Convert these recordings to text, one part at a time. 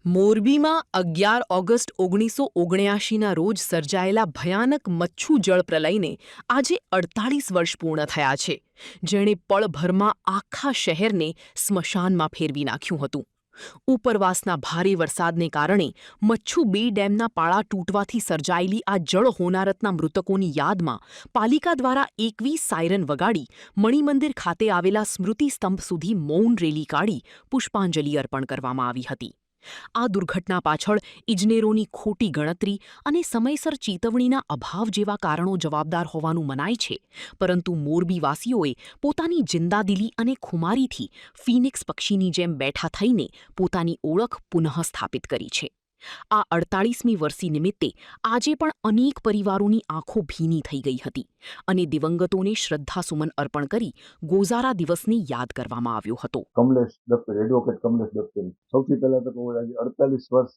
મોરબીમાં 11 ઓગસ્ટ 1979ના રોજ સર્જાયેલા ભયાનક મચ્છુ જળ પ્રલયને આજે 48 વર્ષ પૂર્ણ થયા છે, જેણે પળભરમાં આખા શહેરને સ્મશાનમાં ફેરવી નાખ્યું હતું. ઉપરવાસના ભારે વરસાદને કારણે મચ્છુ 2 ડેમના પાળા તૂટવાથી સર્જાયેલી આ જળ હોનારતના મૃતકોની યાદમાં પાલિકા દ્વારા 21 સાયરન વગાડી મણિમંદિર ખાતે આવેલા સ્મૃતિ સ્તંભ સુધી મૌન રેલી કાઢી પુષ્પાંજલિ અર્પણ કરવામાં આવી હતી. આ દુર્ઘટના પાછળ ઇજનેરોની ખોટી ગણતરી અને સમયસર ચેતવણીના અભાવ જેવા કારણો જવાબદાર હોવાનું મનાય છે, પરંતુ મોરબીવાસીઓએ પોતાની જિંદાદિલી અને ખુમારીથી ફિનિક્સ પક્ષીની જેમ બેઠા થઈને પોતાની ઓળખ પુનઃસ્થાપિત કરી છે. આ 48મી વર્ષી નિમિત્તે આજે પણ અનેક પરિવારોની આંખો ભીની થઈ ગઈ હતી અને દિવંગતોને શ્રદ્ધાસુમન અર્પણ કરી ગોઝારા દિવસને યાદ કરવામાં આવ્યો હતો. કમલેશ દફતરી, એડવોકેટ કમલેશ દફતરી. સૌથી પહેલા તો કહું, આજે 48 વર્ષ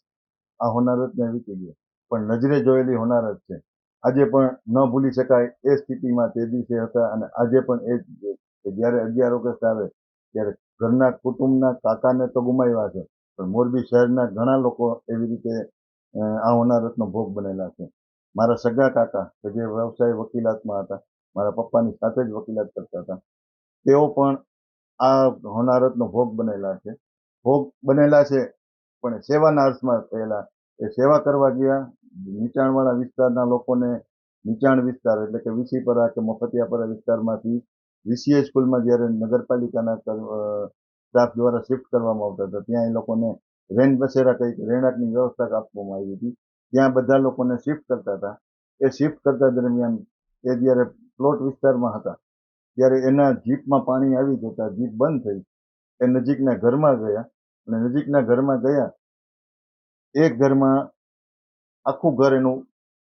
આ હોનારતને વીતી ગયા, પણ નજરે જોયેલી હોનારત છે. આજે પણ ન ભૂલી શકાય એ સ્થિતિમાં તે દિવસે હતા અને આજે પણ એ જ કે જ્યારે 11 ઓગસ્ટ આવે ત્યારે ઘરના કુટુંબના કાકાને તો ગુમાવ્યા છે, પણ મોરબી શહેરના ઘણા લોકો એવી રીતે આ હોનારતનો ભોગ બનેલા છે. મારા સગા કાકા કે જે વ્યવસાય વકીલાતમાં હતા, મારા પપ્પાની સાથે જ વકીલાત કરતા હતા, તેઓ પણ આ હોનારતનો ભોગ બનેલા છે. પણ સેવાના અર્થમાં થયેલા. એ સેવા કરવા ગયા, નીચાણવાળા વિસ્તારના લોકોને નીચાણ વિસ્તાર એટલે કે વિસીપરા કે મફતિયાપરા વિસ્તારમાંથી વીસીએ સ્કૂલમાં જ્યારે નગરપાલિકાના સ્ટાફ દ્વારા શિફ્ટ કરવામાં આવતા હતા, ત્યાં એ લોકોને રેન બસેરા કહી રહેણાંકની વ્યવસ્થા આપવામાં આવી હતી. ત્યાં બધા લોકોને શિફ્ટ કરતા હતા. એ શિફ્ટ કરતા દરમિયાન એ જ્યારે પ્લોટ વિસ્તારમાં હતા ત્યારે એના જીપમાં પાણી આવી જતા જીપ બંધ થઈ. એ નજીકના ઘરમાં ગયા અને નજીકના ઘરમાં ગયા, એક ઘરમાં આખું ઘર એનું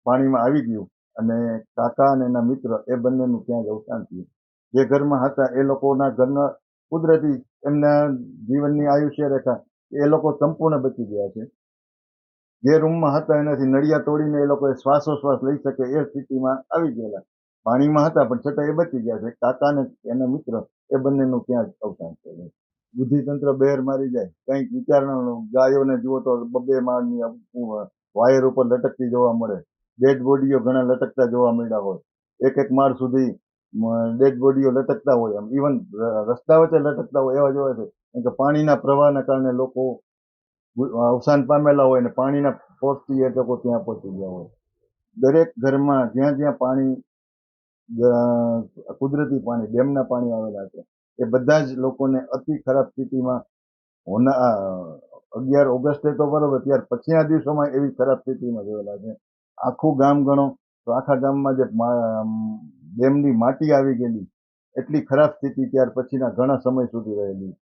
પાણીમાં આવી ગયું અને કાકા અને એના મિત્ર એ બંનેનું ત્યાં જ અવસાન થયું. જે ઘરમાં હતા એ લોકોના ઘરના કુદરતી એમના જીવનની આયુષ્ય રેખા એ લોકો સંપૂર્ણ બચી ગયા છે. જે રૂમમાં હતા એનાથી નળિયા તોડીને એ લોકોએ શ્વાસોશ્વાસ લઈ શકે એ સ્થિતિમાં આવી ગયેલા. પાણીમાં હતા પણ છતાં એ બચી ગયા છે. કાકા ને એના મિત્ર એ બંનેનું ત્યાં જ અવસાન થયેલું. બુદ્ધિતંત્ર બહેર મારી જાય, કંઈક વિચારણા. ગાયોને જુઓ તો 2 માળની વાયર ઉપર લટકતી જોવા મળે. ડેડ બોડીઓ ઘણા લટકતા જોવા મળ્યા હોય. એક માળ સુધી ડેડ બોડીઓ લટકતા હોય, આમ ઇવન રસ્તા વચ્ચે લટકતા હોય એવા જોવા છે. કેમ કે પાણીના પ્રવાહના કારણે લોકો અવસાન પામેલા હોય અને પાણીના ફોર્સથી એ લોકો ત્યાં પહોંચી ગયા હોય. દરેક ઘરમાં જ્યાં જ્યાં પાણી, કુદરતી પાણી, ડેમના પાણી આવેલા છે, એ બધા જ લોકોને અતિ ખરાબ સ્થિતિમાં 11 ઓગસ્ટે તો બરોબર, ત્યાર પછીના દિવસોમાં એવી ખરાબ સ્થિતિમાં જોયેલા છે. આખું ગામ ગણો તો આખા ગામમાં જે ડેમની માટી આવી ગયેલી, એટલી ખરાબ સ્થિતિ ત્યાર પછીના ઘણા સમય સુધી રહેલી.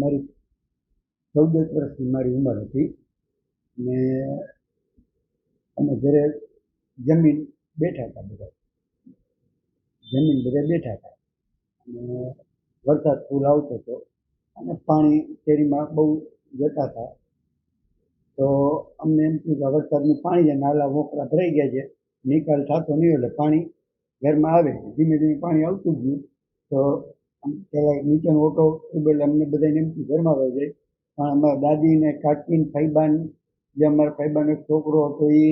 મારી 14 વર્ષની મારી ઉંમર હતી ને અમે ઘરે જમીન બેઠા હતા, બધા બેઠા હતા અને વરસાદ ફૂલ આવતો હતો અને પાણી શેરીમાં બહુ જતા હતા. તો અમને એમ થયું કે વરસાદનું પાણી છે, નાલા વોકરા ભરાઈ ગયા છે, નિકાલ થતો નહીં, એટલે પાણી ઘરમાં આવે. ધીમે ધીમે પાણી આવતું ગયું. તો પહેલાં નીચેનો ઓટો એટલે અમને બધાને એમ થયું ઘરમાં આવી જાય. પણ અમારા દાદીને, કાકીને, ફાઈબાન, જે અમારા ફાઈબાનો છોકરો હતો એ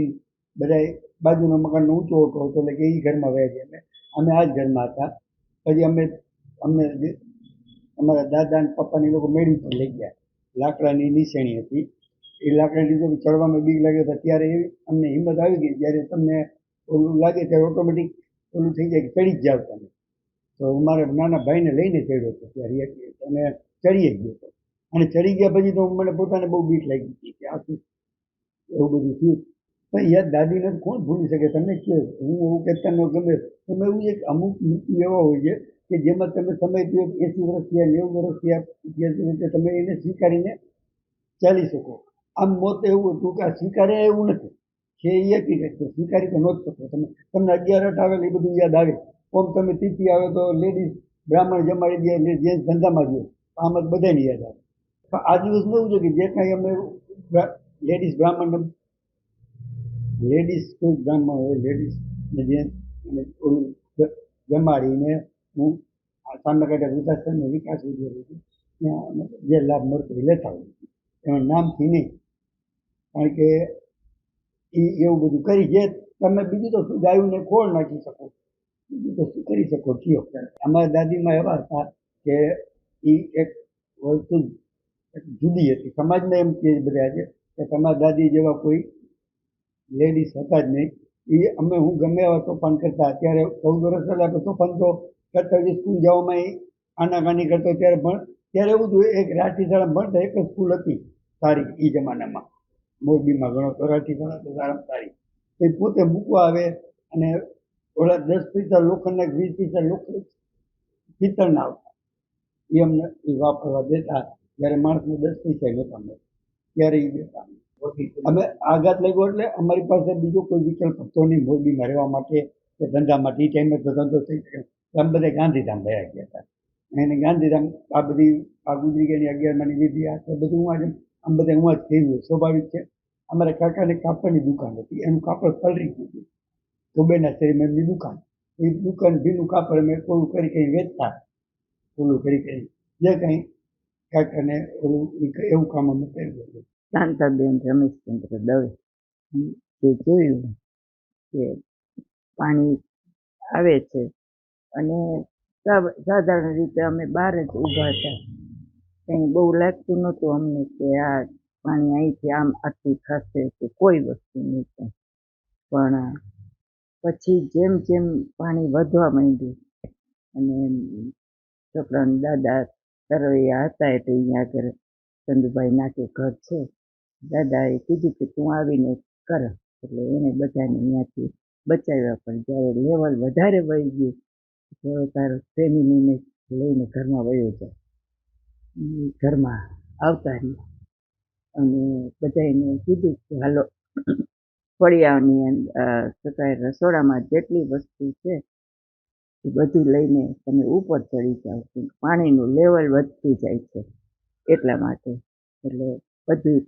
બધા બાજુના મકાનનો ઊંચો ઓટો હતો એટલે કે એ ઘરમાં વહી ગયા. એટલે અમે આ જ ઘરમાં હતા. પછી અમને અમારા દાદા અને પપ્પાને લોકો મેળી પર લઈ ગયા. લાકડાની નિશાણી હતી, એ લાકડાની નીચે ચડવામાં બીક લાગે તો ત્યારે એવી અમને હિંમત આવી ગઈ. જ્યારે તમને ઓલું લાગે ત્યારે ઓટોમેટિક ઓલું થઈ જાય કે ચડી જ જાવ તમે. તો મારા નાના ભાઈને લઈને ચડ્યો હતો ત્યારે અને ચડી જ ગયો હતો. અને ચડી ગયા પછી તો મને પોતાને બહુ બીક લાગી હતી કે આ શું એવું બધું થયું. પણ યાર દાદીને કોણ ભૂલી શકે? તમને કે હું એવું કહેતા ન ગમે. એમાં એવું છે કે અમુક નીતિ એવા હોય છે કે જેમાં તમે સમય થયો 80 વર્ષ થયા, 90 વર્ષ થયા, 85 વર્ષ તમે એને સ્વીકારીને ચાલી શકો. આમ મોત એવું હતું કે આ સ્વીકારે એવું નથી કે એ હકીકત છે. સ્વીકારી તો ન જ શકો તમે. તમને 11 આવે એ બધું યાદ આવે. ઓમ તમે તિથિ આવે તો લેડીઝ બ્રાહ્મણ જમાડી દે, જેન્ટ્સ ધંધામાં ગયો, આમ જ બધાને યાદ આવે. પણ આ દિવસમાં એવું છે કે જે કાંઈ અમે લેડીઝ બ્રાહ્મણ હોય, લેડીઝ ને જેન્ટ્સ ઓલું જમાડીને હું સામે કાંઠે વૃદ્ધાશ્રમનો વિકાસ ઉદ્યોગ ત્યાં જે લાભ મળતો એ લેતા હોય. એમાં નામથી નહીં, કારણ કે એ એવું બધું કરી જે તમે બીજું તો શું ગાયોને ખોળ નાખી શકો, બીજું તો શું કરી શકો કયો. અમારા દાદીમાં એવા હતા કે એ એક વસ્તુ એક જુદી હતી. સમાજને એમ કહે બધા આજે કે તમારા દાદી જેવા કોઈ લેડીઝ હતા જ નહીં. એ અમે હું ગમે એવા તોફાન કરતા, અત્યારે 14 વર્ષ પહેલાં આપણે તોફાન તો કરતા હોય, સ્કૂલ જવામાં એ આનાકાની કરતો ત્યારે ત્યારે એવું હતું, એક રાઠી શાળા ભણતા એક જ સ્કૂલ હતી સારી એ જમાનામાં, મોરબીમાં ગણો તો રાઠી શાળા તો સારામાં સારી. એ પોતે મૂકવા આવે અને ઓલા 10 પૈસા લોખંડના 20 પૈસા લોખંડ પિત્તળના આવતા, એ અમને એ વાપરવા દેતા. જ્યારે માણસને 10 પૈસા નહોતા મળે ત્યારે એ દેતા. અમે આઘાત લાગ્યો એટલે અમારી પાસે બીજો કોઈ વિકલ્પ હતો નહીં મોરબીમાં રહેવા માટે કે ધંધા માટે. એ ટાઈમે તો ધંધો થઈ ગયો, અમે બધા ગાંધીધામ રહ્યા ગયા હતા. એને ગાંધીધામ આ બધી આ ગુજરી ગયાની 11માની વિધિ આ તો બધું હું આજે આમ બધા હું જ થયું સ્વાભાવિક છે. અમારા કાકાને કાપડની દુકાન હતી, એનું કાપડ પલળી ગયું હતું, ધોબેના શેરીમાં એમની દુકાન. એ દુકાન ભીનું કાપડ અમે કોલું કરી કંઈ વેચતા, કોલું કરી જે કંઈ કાકાને ઓલું એવું કામ અમે કર્યું હતું. શાંતાબેન રમેશચંદ્ર દવે. જે જોયું કે પાણી આવે છે અને સાધારણ રીતે અમે બહાર જ ઊભા હતા, કંઈ બહુ લાગતું નહોતું અમને કે આ પાણી અહીંથી આમ આટલું થશે કે કોઈ વસ્તુ નહીં થાય. પણ પછી જેમ જેમ પાણી વધવા માંડ્યું અને છોકરાના દાદા તરવૈયા હતા એટલે અહીંયા આગળ ચંદુભાઈ નાકે ઘર છે, દાદાએ કીધું કે તું આવીને કર, એટલે એને બધાને અહીંયાથી બચાવ્યા. પણ જ્યારે લેવલ વધારે વહી ગયું તો તારો ફેમિલીને લઈને ઘરમાં વયો જાય. ઘરમાં આવતા રહ્યા અને બધાને કીધું કે હાલો ફળિયાની અંદર રસોડામાં જેટલી વસ્તુ છે એ બધું લઈને તમે ઉપર ચડી જાઓ, પાણીનું લેવલ વધતું જાય છે એટલા માટે. એટલે બધું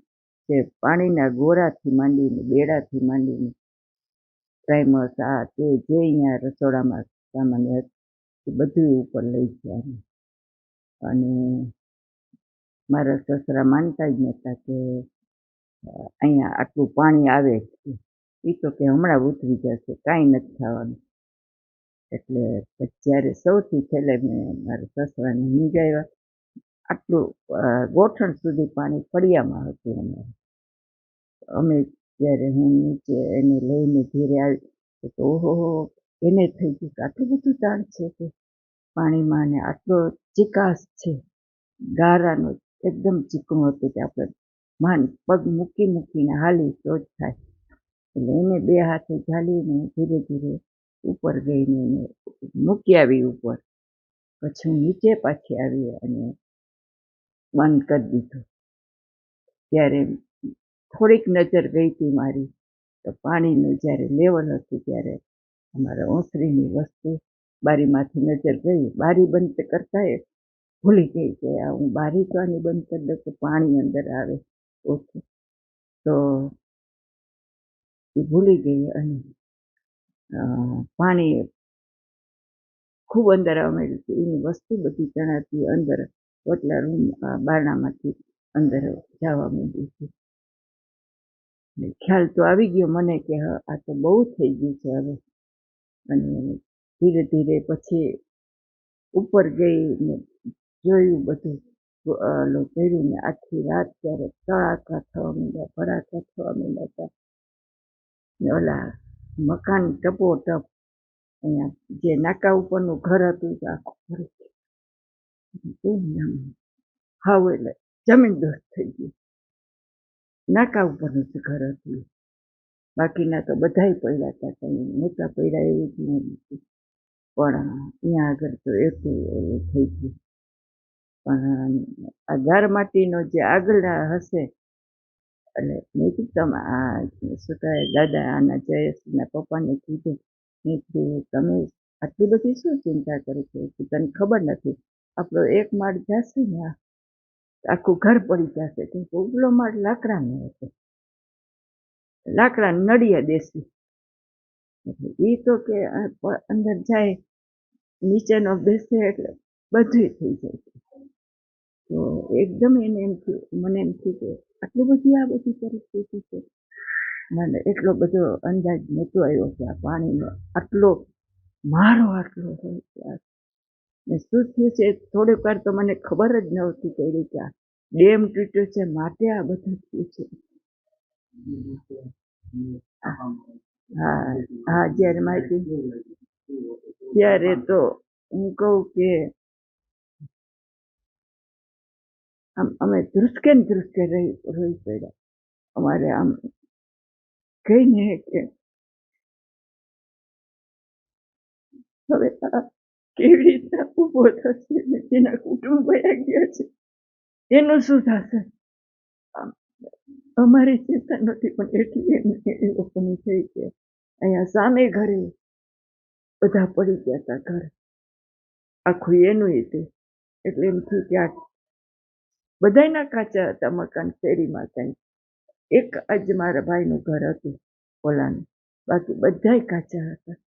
જે પાણીના ગોરાથી માંડીને બેડાથી માંડીને પ્રાઇમર્સ આ તે જે અહીંયા રસોડામાં સામાન્ય એ બધું ઉપર લઈ ગયા. અને મારા સસરા માનતા જ નહોતા કે અહીંયા આટલું પાણી આવે છે, એ તો કે હમણાં ઉતરી જશે, કાંઈ નથી થવાનું. એટલે જ્યારે સૌથી છેલ્લે મેં મારા સસરાને સમજાવ્યા, આટલું ગોઠણ સુધી પાણી ફળિયામાં હતું અમારે. અમે જ્યારે હું નીચે એને લઈને ઘેરે આવી તો ઓહો એને થઈ ગયું કે આટલું બધું તાણ છે કે પાણીમાં, ને આટલો ચિકાસ છે ગારાનો, એકદમ ચીકણું હતું કે આપણે પગ મૂકીને હાલી તો જ થાય. એટલે એને 2 હાથે ઝાલીને ધીરે ધીરે ઉપર ગઈને એને મૂકી આવી ઉપર. પછી હું નીચે પાછી આવી અને બંધ કરી દીધું. ત્યારે થોડીક નજર ગઈ હતી મારી તો પાણીનું જ્યારે લેવલ હતું ત્યારે અમારા ઓસરીની વસ્તુ બારીમાંથી નજર ગઈ, બારી બંધ કરતા એ ભૂલી ગઈ કે હું બારી તો આની બંધ કરી દઉં તો પાણી અંદર આવે ઓછું. તો એ ભૂલી ગઈ અને પાણી ખૂબ અંદર અમે એની વસ્તુ બધી ચણાતી અંદર ઓટલા રૂમ બારણામાંથી અંદર જવા માંડી હતી. ખ્યાલ તો આવી ગયો મને કે આ તો બહુ થઈ ગયું છે હવે. અને ધીરે ધીરે પછી ઉપર ગઈ ને જોયું બધું કર્યું ને આખી રાત ત્યારે તડાકા થવા માંડ્યા, ભડાકા થવા માંડ્યા હતા. ને ઓલા મકાન ટપોટપ અહીંયા જે નાકા ઉપરનું ઘર હતું તો આખું હાવ એટલે જમીન દોસ્ત થઈ ગયું. નાકા ઉપરનું જ ઘર હતું, બાકીના તો બધાય પડ્યા હતા, કંઈ નહોતા પડ્યા એવું જ નથી. પણ અહીંયા આગળ તો એટલું એવું થઈ ગયું. પણ આ ગાર માટીનો જે આગળના હશે એટલે મેં કીધું તમે આ શું કહે દાદા આના જયેશના પપ્પાને કીધું, મેં કીધું તમે આટલી બધી શું ચિંતા કરો છો, કે તને ખબર નથી આપણો એક માળ જશે ને આખું ઘર પડી જશે. કેમ કે ઉપલો માળ લાકડાનો હતો, લાકડા નળિયા દેશી, એટલે એ તો કે અંદર જાય નીચેનો બેસે એટલે બધું થઈ જાય. તો એકદમ એને એમ થયું, મને એમ થયું કે આટલી બધી આ બધી પરિસ્થિતિ છે. મને એટલો બધો અંદાજ નહોતો આવ્યો કે આ પાણીનો આટલો મારો આટલો હોય ત્યાં. ને શું થયું છે થોડીક વાર તો મને ખબર જ નહોતી પડી કે આ ડેમ તૂટ્યો છે માટે આ બધું થયું છે. હા હા, જ્યારે માહિતી ત્યારે તો હું કહું કે આમ અમે ધ્રુસકે ને ધ્રુસકે રોઈ પડ્યા. અમારે આમ કહીને કે હવે આ કેવી રીતના ઊભો થશે ને જેના કુટુંબ વયા ગયા છે એનું શું થશે. અમારી ચિંતા નથી, પણ એટલી એ લોકોની થઈ કે અહીંયા સામે ઘરે બધા પડી ગયા હતા. ઘર આખું એનું હતું. એટલે એમ થયું કે આ બધાયના કાચા હતા મકાન શેરીમાં. કંઈ એક જ મારા ભાઈનું ઘર હતું ઓલાનું, બાકી બધાય કાચા હતા.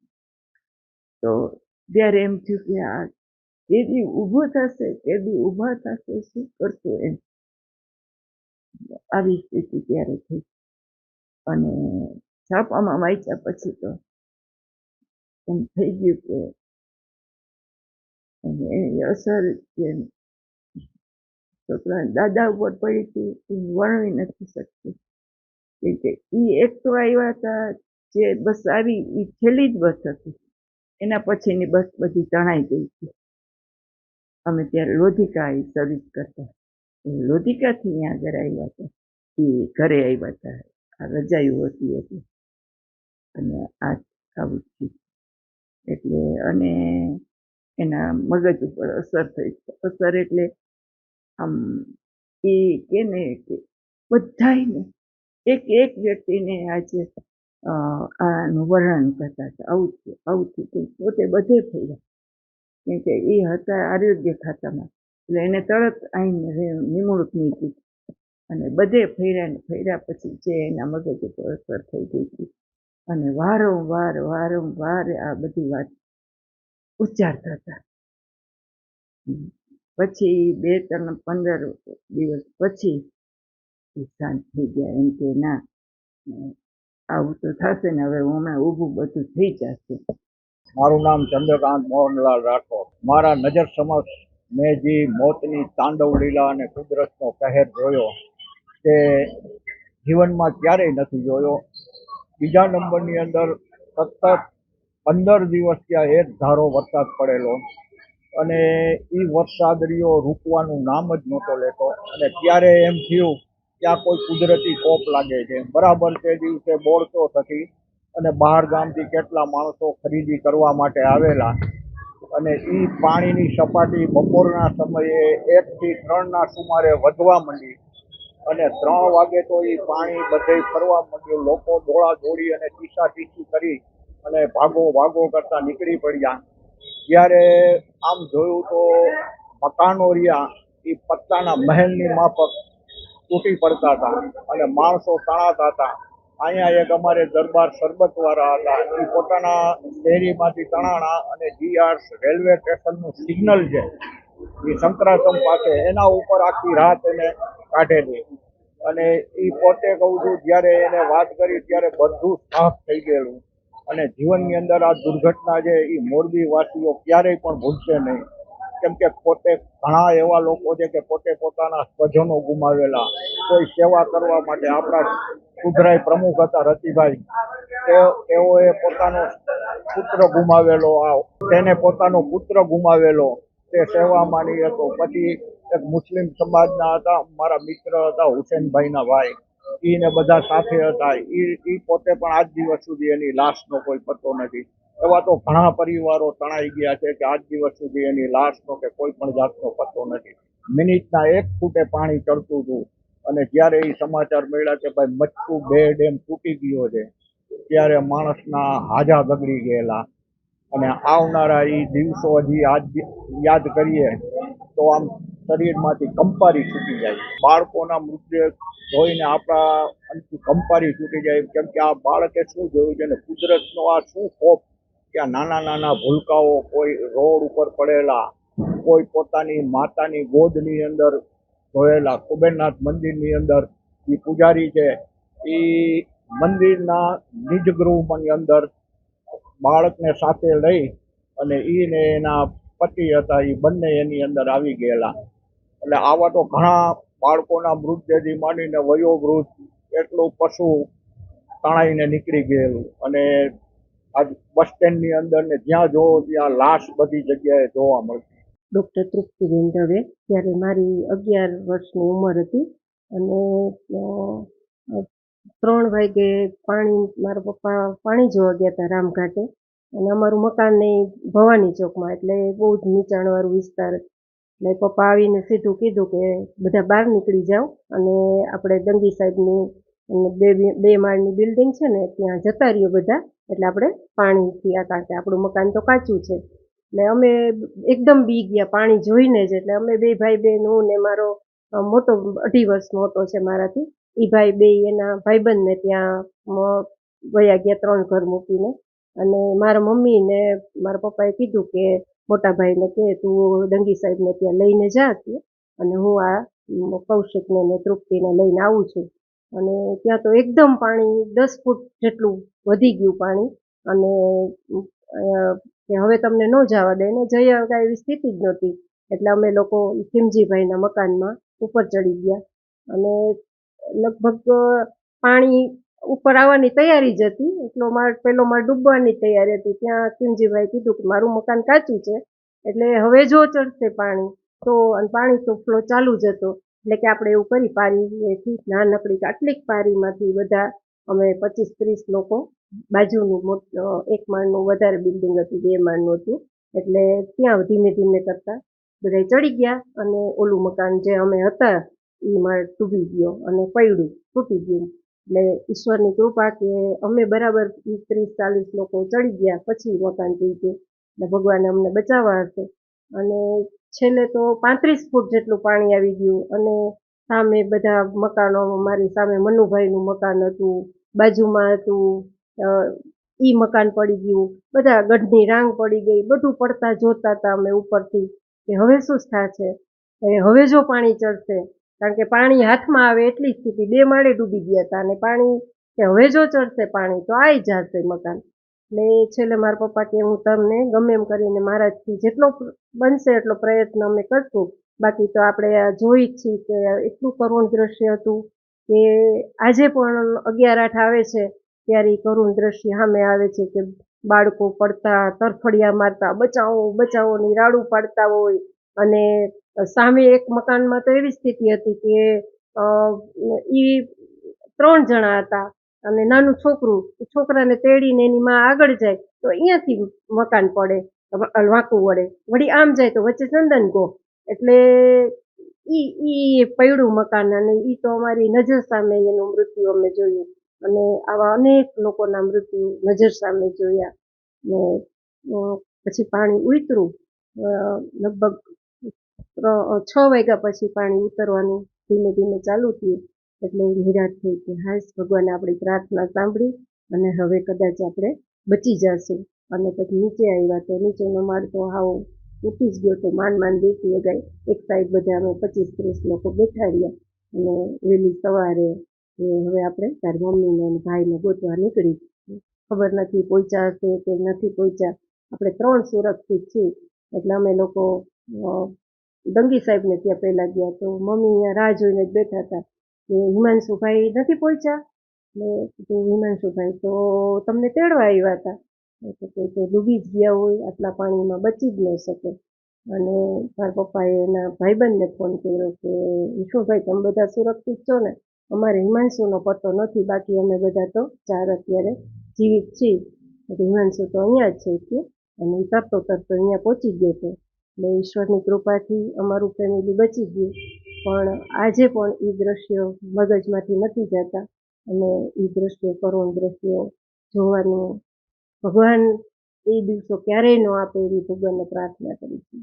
તો ત્યારે એમ થયું કે આ કેદી ઊભો થશે, કેદી ઊભા થશે, શું કરશું એમ. આવી સ્થિતિ ત્યારે થઈ. અને છાપામાં વાંચ્યા પછી તો એમ થઈ ગયું કે એની અસર જે છોકરા દાદા ઉપર પડી હતી એ વર્ણવી નથી શકતી. કેમ કે એ એક તો આવ્યા હતા જે બસ આવી એ છેલ્લી જ બસ હતી. એના પછીની બસ બધી તણાઈ ગઈ હતી. અમે ત્યારે લોધિકા સર્વિસ કરતા, લોધિકાથી અહીંયા આગળ આવ્યા હતા. એ ઘરે આવ્યા હતા, આ રજાયું હતી એટલે. અને આ આવું થયું એટલે. અને એના મગજ ઉપર અસર થઈ. અસર એટલે આમ એ કે ને કે બધાને એક એક વ્યક્તિને આજે આનું વર્ણન કરતા હતા. આવું થયું, આવું થયું. પોતે બધે ફર્યા, કેમ કે એ હતા આરોગ્ય ખાતામાં. એટલે એને તરત આવીને નિમણૂક મૂકી અને બધે ફર્યા ને ફર્યા પછી જે એના મગજ ઉપર અસર થઈ ગઈ હતી. અને વારંવાર આ બધી વાત ઉચ્ચારતા હતા. પછી 2-3-15 દિવસ પછી શાંત થઈ ગયા. એમ કે ના, આવું તો થશે ને, હવે હમણાં ઊભું બધું થઈ જશે. મારું નામ ચંદ્રકાંત મોહનલાલ રાઠોડ. મારા નજર સમક્ષ મેં જે મોતની તાંડવ લીલા અને કુદરતનો કહેર જોયો તે જીવનમાં ક્યારેય નથી જોયો. બીજા નંબરની અંદર સતત 15 દિવસ ત્યાં એક ધારો વરસાદ પડેલો અને એ વરસાદ રહ્યો રૂકવાનું નામ જ નહોતો લેતો. અને ત્યારે એમ થયું કે આ કોઈ કુદરતી કોપ લાગે છે. બરાબર તે દિવસે બોરતો થકી અને બહાર ગામથી કેટલા માણસો ખરીદી કરવા માટે આવેલા અને એ પાણીની સપાટી બપોરના સમયે 1 થી 3ના સુમારે વધવા માંડી અને 3 વાગે તો એ પાણી બધે ફરવા માંડ્યું. લોકો દોડા દોડી અને ચીસી કરી અને ભાગો કરતા નીકળી પડ્યા. ત્યારે આમ જોયું તો મકાનો રહ્યા એ પત્તાના મહેલની માફક તૂટી પડતા હતા અને માણસો તણાતા હતા. અહીંયા એક અમારે દરબાર સરબતવાળા હતા, એ પોતાના શેરીમાંથી તણાણા અને GR રેલવે સ્ટેશનનું સિગ્નલ છે એ શંકરાશ્રમ પાસે, એના ઉપર આખી રાત એને કાઢેલી. અને એ પોતે કહું છું, જ્યારે એને વાત કરી ત્યારે બધું સાફ થઈ ગયેલું. અને જીવનની અંદર આ દુર્ઘટના છે એ મોરબી વાસીઓ ક્યારેય પણ ભૂલશે નહીં. કેમ કે પોતે ઘણા એવા લોકો છે કે પોતે પોતાના સ્વજનો ગુમાવેલા, કોઈ સેવા કરવા માટે. આપણા સુધરાઈ પ્રમુખ હતા રતિભાઈ, તેઓએ પોતાનો પુત્ર ગુમાવેલો, તેને પોતાનો પુત્ર ગુમાવેલો તે સેવામાં નહીં હતો. પછી એક મુસ્લિમ સમાજના હતા, મારા મિત્ર હતા હુસેનભાઈના ભાઈ, એને બધા સાથે હતા. એ પોતે પણ આજ દિવસ સુધી એની લાશનો કોઈ પત્તો નથી. એવા તો ઘણા પરિવારો તણાઈ ગયા છે કે આજ દિવસ સુધી એની લાશનો કે કોઈ પણ જાતનો પત્તો નથી. મિનિટના 1 ફૂટે પાણી ચડતું હતું. અને જ્યારે એ સમાચાર મળ્યા કે ભાઈ મચ્છુ 2 ડેમ તૂટી ગયો છે, ત્યારે માણસના હાજા બગડી ગયેલા. અને આવનારા એ દિવસો હજી આજ યાદ કરીએ તો આમ શરીરમાંથી કંપારી છૂટી જાય. બાળકોના મૃતદેહ જોઈને આપણા કંપારી છૂટી જાય. કેમ કે આ બાળકે શું જોયું છે ને કુદરતનો આ શું ખોફ કે આ નાના ભૂલકાઓ કોઈ રોડ ઉપર પડેલા, કોઈ પોતાની માતાની ગોદની અંદર જોયેલા કુબેરનાથ મંદિરની અંદર એ પૂજારી છે એ મંદિરના નિજ ગૃહની અંદર બાળકને સાથે લઈ અને ઈને એના પતિ હતા એ બંને એની અંદર આવી ગયેલા. એટલે આવા તો ઘણા બાળકોના મૃતદેહથી માંડીને વયોવૃદ્ધ એટલું પશુ તણાઈને નીકળી ગયેલું. અને આજ બસ સ્ટેન્ડની અંદર ને જ્યાં જોવો ત્યાં લાશ બધી જગ્યાએ જોવા મળતી. ડૉક્ટર તૃપ્તિબેન દવે. ત્યારે મારી 11 વર્ષની ઉંમર હતી અને 3 વાગે મારા પપ્પા પાણી જોવા ગયા હતા રામઘાટે. અને અમારું મકાન એ ભવાની ચોકમાં, એટલે બહુ જ નીચાણવાળું વિસ્તાર. એટલે પપ્પા આવીને સીધું કીધું કે બધા બહાર નીકળી જાઓ અને આપણે દંગી સાહેબની બે માળની બિલ્ડિંગ છે ને ત્યાં જતા રહ્યો બધા, એટલે આપણે પાણીથી કારણ કે આપણું મકાન તો કાચું છે. એટલે અમે એકદમ બી ગયા પાણી જોઈને જ. એટલે અમે 2 ભાઈ બહેન, હું ને મારો મોટો 2.5 વર્ષ મોટો છે મારાથી, એ ભાઈ બે એના ભાઈબંધને ત્યાં વયા ગયા 3 ઘર મૂકીને. અને મારા મમ્મી ને મારા પપ્પાએ કીધું કે મોટા ભાઈને કે તું દંગી સાહેબને ત્યાં લઈને જા અને હું આ કૌશિકને ને તૃપ્તિને લઈને આવું છું. અને ત્યાં તો એકદમ પાણી 10 ફૂટ જેટલું વધી ગયું પાણી. અને કે હવે તમને ન જવા દે ને જઈ આવતા એવી સ્થિતિ જ નહોતી. એટલે અમે લોકો ખીમજીભાઈના મકાનમાં ઉપર ચડી ગયા અને લગભગ પાણી ઉપર આવવાની તૈયારી જ હતી. પેલો માળ ડૂબવાની તૈયારી હતી. ત્યાં ખીમજીભાઈ કીધું કે મારું મકાન કાચું છે, એટલે હવે જો ચડશે પાણી તો, અને પાણી તો ફ્લો ચાલુ જ હતો, એટલે કે આપણે એવું કરી પારીથી નાનકડી આટલી પારીમાંથી બધા અમે 25-30 લોકો, બાજુનું 1 માળનું વધારે બિલ્ડિંગ હતું, 2 માળનું હતું, એટલે ત્યાં ધીમે ધીમે કરતા બધા ચડી ગયા. અને ઓલું મકાન જે અમે હતા એ માળ ડૂબી ગયો અને પડ્યું, તૂટી ગયું. એટલે ઈશ્વરની કૃપા કે અમે બરાબર 30-40 લોકો ચડી ગયા પછી મકાન તૂટ્યું. એટલે ભગવાને અમને બચાવવા હશે. અને છેલ્લે તો 35 ફૂટ જેટલું પાણી આવી ગયું. અને સામે બધા મકાનો, મારી સામે મનુભાઈનું મકાન હતું, બાજુમાં હતું ઈ મકાન પડી ગયું, બધા ગઢની રાંગ પડી ગઈ, બધું પડતા જોતા હતા અમે ઉપરથી કે હવે શું થશે, હવે જો પાણી ચડશે, કારણ કે પાણી હાથમાં આવે એટલી સ્થિતિ, 2 માળે ડૂબી ગયા હતા. અને પાણી કે હવે જો ચડશે પાણી તો આવી જશે મકાન. એટલે છેલ્લે મારા પપ્પા કે હું તમને ગમે એમ કરીને મારાથી જેટલો બનશે એટલો પ્રયત્ન અમે કરશું, બાકી તો આપણે જોઈ જ છીએ કે એટલું કરુણ દ્રશ્ય હતું કે આજે પણ 11/8 આવે છે ત્યારે કરુણ દ્રશ્ય સામે આવે છે કે બાળકો પડતા, તરફડિયા મારતા, બચાવો બચાવોની રાડું પાડતા હોય. અને સામે એક મકાનમાં તો એવી સ્થિતિ હતી કે ઈ 3 જણા હતા અને નાનું છોકરાને તેડીને એની માં આગળ જાય તો અહીંયાથી મકાન પડે, વાંકું વળે, વળી આમ જાય તો વચ્ચે ચંદન ગો. એટલે ઈ પડ્યું મકાન. અને ઈ તો અમારી નજર સામે એનું મૃત્યુ અમે જોયું. અને આવા અનેક લોકોના મૃત્યુ નજર સામે જોયા. ને પછી પાણી ઉતર્યું, લગભગ 6 વાગ્યા પછી પાણી ઉતરવાનું ધીમે ધીમે ચાલુ થયું. એટલે નિરાશ થઈ કે હાશ, ભગવાને આપણી પ્રાર્થના સાંભળી અને હવે કદાચ આપણે બચી જશું. અને પછી નીચે આવ્યા તો નીચેનો માળ તો હાવ તૂટી જ ગયો. તો માંડ બેસી ગઈ. એક સાઈડ બધા અમે 25-30 લોકો બેઠા રહ્યા. અને વહેલી સવારે કે હવે આપણે તાર મમ્મીને અને ભાઈને ગોતવા નીકળી. ખબર નથી પહોંચ્યા હશે કે નથી પહોંચ્યા. આપણે 3 સુરક્ષિત છીએ. એટલે અમે લોકો દંગી સાહેબને ત્યાં પહેલા ગયા તો મમ્મી અહીંયા રાહ જોઈને જ બેઠા હતા કે હિમાંશુભાઈ નથી પહોંચ્યા. એટલે કીધું હિમાંશુભાઈ તો તમને તેડવા આવ્યા હતા. એટલે તો ડૂબી જ ગયા હોય, આટલા પાણીમાં બચી જ ન શકે. અને મારા પપ્પાએ એના ભાઈબંધને ફોન કર્યો કે વિશુભાઈ તમે બધા સુરક્ષિત છો ને, અમારે હિમાંશુનો પત્તો નથી, બાકી અમે બધા તો 4 અત્યારે જીવિત છીએ. એટલે હિમાંશુ તો અહીંયા જ છે અને તરતો અહીંયા પહોંચી ગયો હતો. એટલે ઈશ્વરની કૃપાથી અમારું ફેમિલી બચી ગયું. પણ આજે પણ એ દ્રશ્યો મગજમાંથી નથી જતા. અને એ દ્રશ્યો, કરુણ દ્રશ્યો જોવાનું ભગવાન એ દિવસો ક્યારેય ન આપે એવી ભગવાનને પ્રાર્થના કરી છે.